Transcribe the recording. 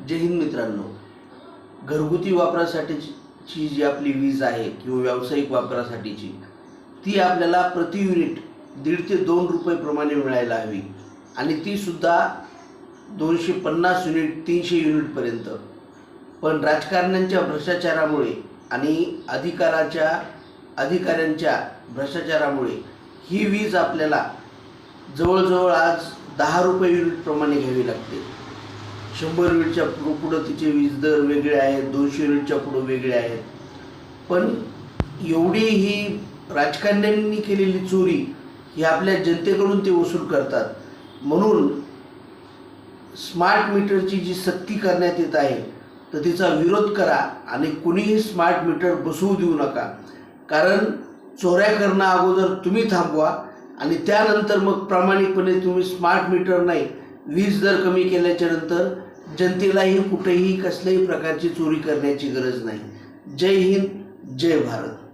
जय हिंद मित्रांनो, घरगुती वापरासाठीची जी आपली वीज आहे किंवा व्यावसायिक वापरासाठीची ती आपल्याला प्रति युनिट 1.5 ते 2 रुपये प्रमाणे मिळायला हवी आणि ती सुद्धा 250 युनिट 300 युनिटपर्यंत. पण राजकारण्यांच्या भ्रष्टाचारामुळे आणि अधिकाऱ्यांच्या भ्रष्टाचारामुळे ही वीज आपल्याला जवळजवळ आज 10 रुपये युनिटप्रमाणे घ्यावी लागते. 100 युनिटच्या पुढं तिचे वीज दर वेगळे आहेत, 200 युनिटच्या पुढं वेगळे आहेत. पण एवढी ही राजकारण्यांनी केलेली चोरी ही आपल्या जनतेकडून ते वसूल करतात. म्हणून स्मार्ट मीटरची जी सक्ती करण्यात येत आहे तर तिचा विरोध करा आणि कुणीही स्मार्ट मीटर बसवू देऊ नका. कारण चोऱ्या करणं अगोदर तुम्ही थांबवा आणि त्यानंतर मग प्रामाणिकपणे तुम्ही स्मार्ट मीटर नाही, वीज दर कमी केल्याच्या नंतर जनतेलाही कुठेही कसल्याही प्रकारची चोरी करण्याची गरज नाही. जय हिंद, जय भारत.